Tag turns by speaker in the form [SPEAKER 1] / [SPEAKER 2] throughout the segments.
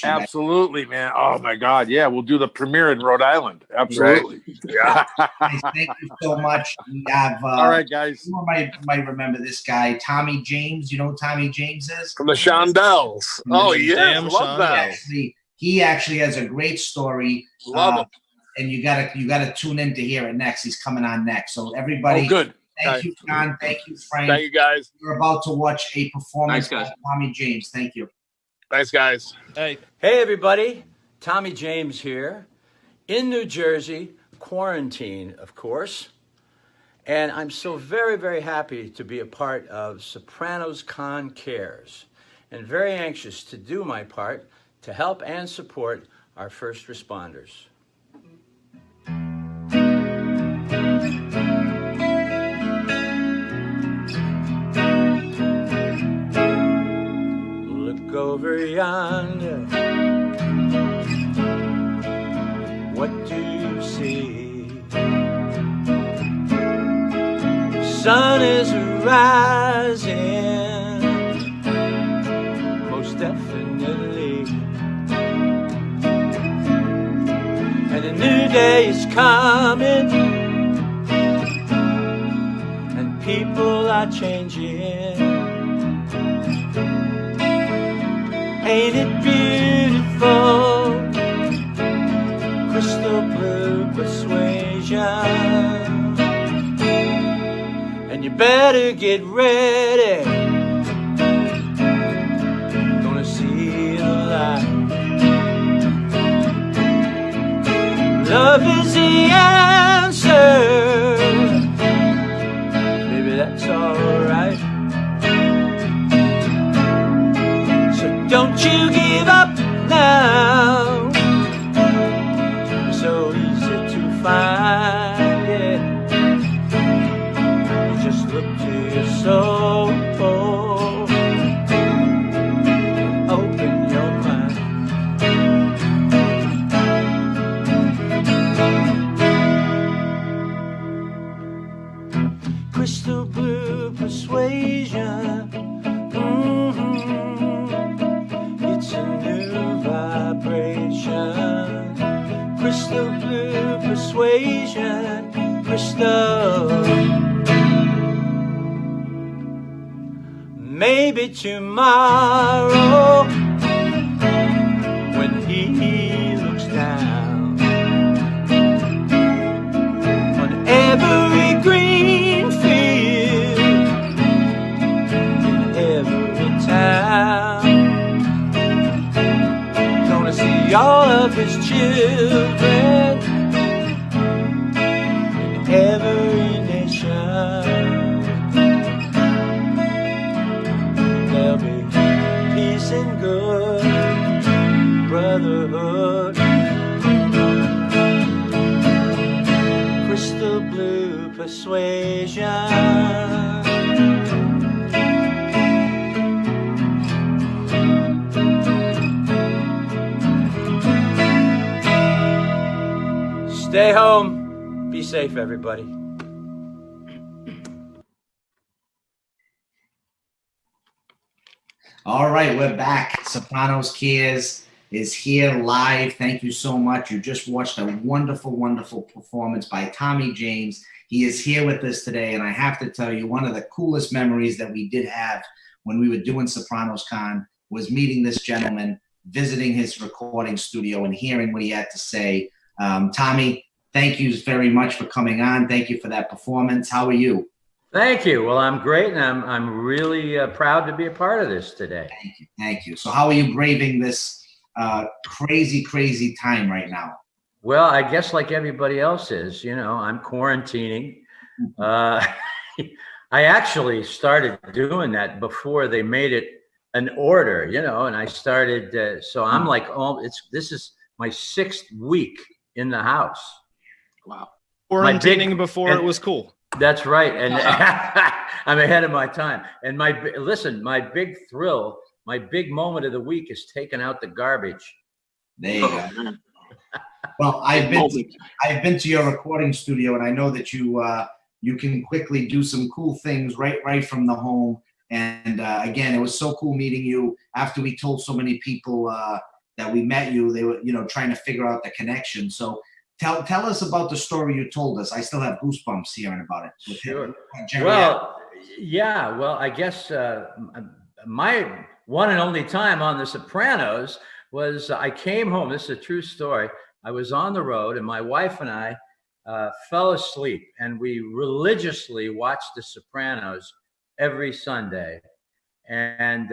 [SPEAKER 1] Absolutely, man. Oh my God. Yeah, we'll do the premiere in Rhode Island. Absolutely.
[SPEAKER 2] Right. Yeah. Thank you so much. We have
[SPEAKER 1] all right, guys.
[SPEAKER 2] You might remember this guy, Tommy James. You know who Tommy James is?
[SPEAKER 3] From the Shondells. Oh yeah, love that.
[SPEAKER 2] He actually has a great story.
[SPEAKER 3] Love him.
[SPEAKER 2] And you gotta tune in to hear it next. He's coming on next. So everybody,
[SPEAKER 1] good.
[SPEAKER 2] Thank you, John. Thank you, Frank.
[SPEAKER 3] Thank you, guys.
[SPEAKER 2] We're about to watch a performance by Tommy James. Thank you.
[SPEAKER 3] Thanks, guys.
[SPEAKER 4] Hey, everybody. Tommy James here in New Jersey, quarantine, of course. And I'm so very, very happy to be a part of SopranosCon Cares and very anxious to do my part to help and support our first responders. Look over yonder, what do you see? The sun is rising, most definitely, and a new day is coming, and people are changing. Ain't it beautiful? Crystal blue persuasion. And you better get ready. Gonna see the light. Love is the answer. Maybe that's alright. Don't you give up now. It's so easy to find it. You just look to your soul. Open your mind. Crystal blue persuasion. Crystal blue persuasion, crystal. Maybe tomorrow, when he looks down on every green field in every town, gonna see all of his children in every nation. There'll be peace and good brotherhood. Crystal blue persuasion. Stay home. Be safe, everybody.
[SPEAKER 2] All right, we're back. Sopranos Cares is here live. Thank you so much. You just watched a wonderful, wonderful performance by Tommy James. He is here with us today, and I have to tell you, one of the coolest memories that we did have when we were doing SopranosCon was meeting this gentleman, visiting his recording studio, and hearing what he had to say. Tommy, thank you very much for coming on. Thank you for that performance. How are you?
[SPEAKER 4] Thank you. Well, I'm great, and I'm really proud to be a part of this today.
[SPEAKER 2] Thank you. Thank you. So how are you braving this crazy, crazy time right now?
[SPEAKER 4] Well, I guess like everybody else is, you know, I'm quarantining. I actually started doing that before they made it an order, you know, and I started, so I'm like, oh, this is my 6th week in the house.
[SPEAKER 1] Wow.
[SPEAKER 5] Quarantining before it was cool.
[SPEAKER 4] That's right. And I'm ahead of my time. And my big thrill, my big moment of the week is taking out the garbage.
[SPEAKER 2] There you go. Well, I've been to your recording studio, and I know that you can quickly do some cool things right from the home. And again, it was so cool meeting you after we told so many people that we met you, they were, trying to figure out the connection. So tell us about the story you told us. I still have goosebumps hearing about it.
[SPEAKER 4] Sure. Well, yeah. Well, I guess my one and only time on The Sopranos was I came home. This is a true story. I was on the road, and my wife and I fell asleep, and we religiously watched The Sopranos every Sunday. And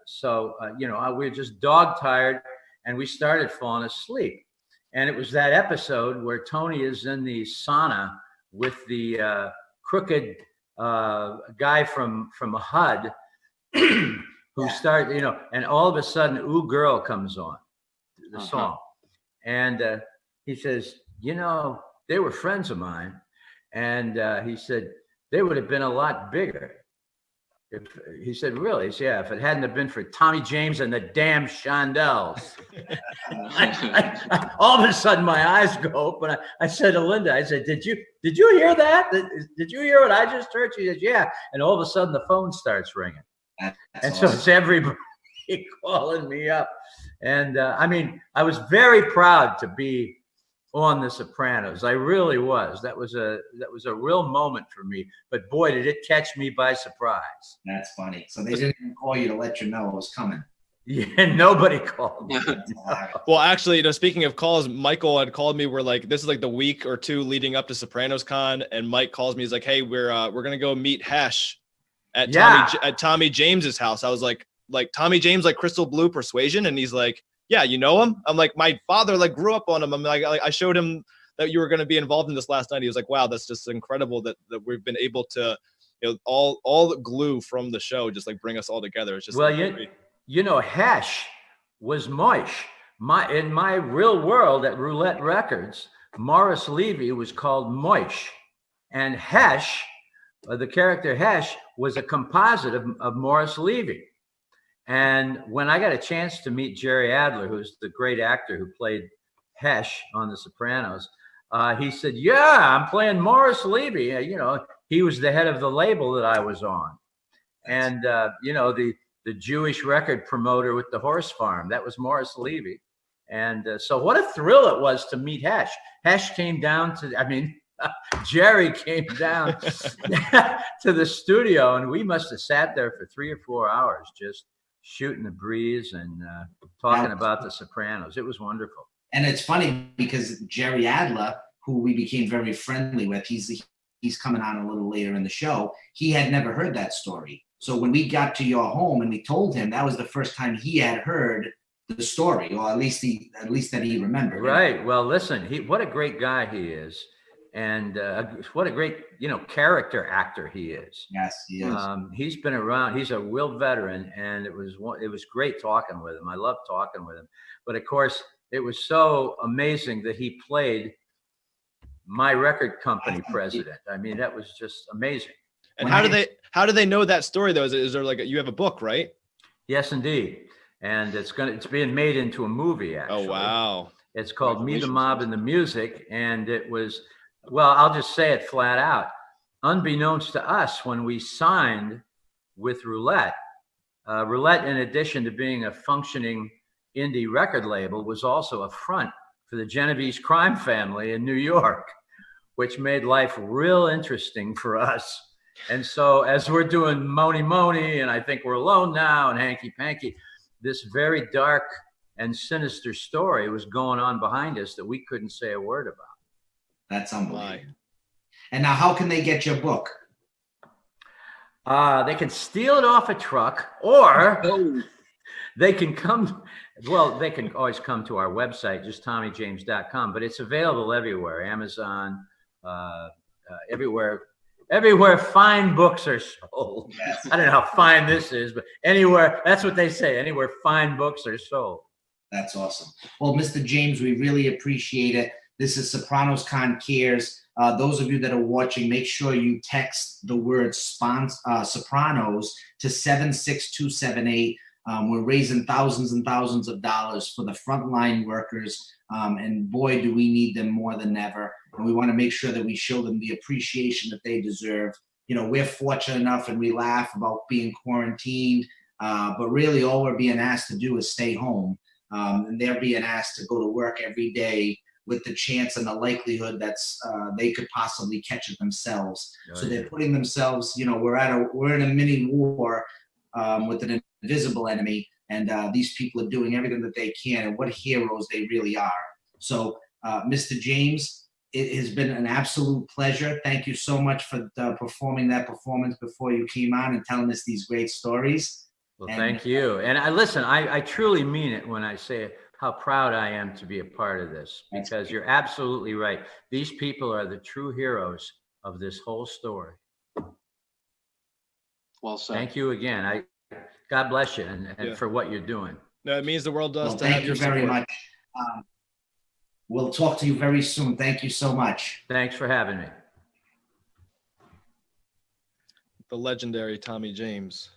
[SPEAKER 4] so we were just dog tired, and we started falling asleep. And it was that episode where Tony is in the sauna with the crooked guy from HUD who started, and all of a sudden, Ooh Girl comes on, the song. And he says, they were friends of mine. And he said, they would have been a lot bigger. He said, really? He said, yeah, if it hadn't have been for Tommy James and the damn Shondells. All of a sudden, my eyes go open. I said to Linda, I said, did you hear that? Did you hear what I just heard? She says, yeah. And all of a sudden, the phone starts ringing. So it's everybody calling me up. And I was very proud to be on The Sopranos. I really was. That was a real moment for me. But boy, did it catch me by surprise.
[SPEAKER 2] That's funny. So they didn't even call you to let you know it was coming.
[SPEAKER 4] Yeah, nobody called me.
[SPEAKER 5] Well, actually, speaking of calls, Michael had called me. We're like, this is like the week or two leading up to SopranosCon, and Mike calls me. He's like, hey, we're gonna go meet Hesh at Tommy James's house. I was like Tommy James, like Crystal Blue Persuasion, and he's like, yeah, you know him? I'm like, my father grew up on him. I'm like, I showed him that you were going to be involved in this last night. He was like, wow, that's just incredible that we've been able to, all the glue from the show just like bring us all together. It's just
[SPEAKER 4] Hesh was Moish. In my real world at Roulette Records, Morris Levy was called Moish, and Hesh, the character Hesh, was a composite of Morris Levy. And when I got a chance to meet Jerry Adler, who's the great actor who played Hesh on The Sopranos, he said, yeah, I'm playing Morris Levy. He was the head of the label that I was on. And, the Jewish record promoter with the horse farm, that was Morris Levy. And so what a thrill it was to meet Hesh. Hesh came down Jerry came down to the studio, and we must have sat there for 3 or 4 hours just shooting the breeze and talking about The Sopranos. It was wonderful.
[SPEAKER 2] And it's funny because Jerry Adler, who we became very friendly with, he's coming on a little later in the show. He had never heard that story. So when we got to your home and we told him, that was the first time he had heard the story, or at least that he remembered.
[SPEAKER 4] Right. Well, listen, what a great guy he is. And what a great, character actor he is.
[SPEAKER 2] Yes, he is.
[SPEAKER 4] He's been around. He's a real veteran, and it was great talking with him. I loved talking with him. But of course, it was so amazing that he played my record company president. That was just amazing.
[SPEAKER 5] And how do they know that story though? Is there you have a book, right?
[SPEAKER 4] Yes, indeed. And it's being made into a movie. Actually.
[SPEAKER 5] Oh wow!
[SPEAKER 4] It's called Me, the Mob, and the Music, and it was. Well, I'll just say it flat out. Unbeknownst to us, when we signed with Roulette, Roulette, in addition to being a functioning indie record label, was also a front for the Genovese crime family in New York, which made life real interesting for us. And so as we're doing Moni Moni, and I Think We're Alone Now, and Hanky Panky, this very dark and sinister story was going on behind us that we couldn't say a word about.
[SPEAKER 2] That's unbelievable. And now how can they get your book?
[SPEAKER 4] They can steal it off a truck, or they can come. Well, they can always come to our website, just TommyJames.com, but it's available everywhere. Amazon, everywhere fine books are sold. Yes. I don't know how fine this is, but anywhere, that's what they say, anywhere fine books are sold.
[SPEAKER 2] That's awesome. Well, Mr. James, we really appreciate it. This is SopranosCon Cares. Those of you that are watching, make sure you text the word Sopranos to 76278. We're raising thousands and thousands of dollars for the frontline workers. And boy, do we need them more than ever. And we want to make sure that we show them the appreciation that they deserve. We're fortunate enough, and we laugh about being quarantined, but really all we're being asked to do is stay home. and they're being asked to go to work every day with the chance and the likelihood that they could possibly catch it themselves. So they're putting themselves, we're in a mini war with an invisible enemy, and these people are doing everything that they can, and what heroes they really are. So, Mr. James, it has been an absolute pleasure. Thank you so much for performing that performance before you came on and telling us these great stories.
[SPEAKER 4] Well, thank you. And I truly mean it when I say how proud I am to be a part of this, because you're absolutely right. These people are the true heroes of this whole story.
[SPEAKER 6] Well said.
[SPEAKER 4] Thank you again. God bless you and for what you're doing.
[SPEAKER 5] No, it means the world to us to
[SPEAKER 2] thank
[SPEAKER 5] have
[SPEAKER 2] you
[SPEAKER 5] your
[SPEAKER 2] very
[SPEAKER 5] support.
[SPEAKER 2] much. We'll talk to you very soon. Thank you so much.
[SPEAKER 4] Thanks for having me.
[SPEAKER 5] The legendary Tommy James.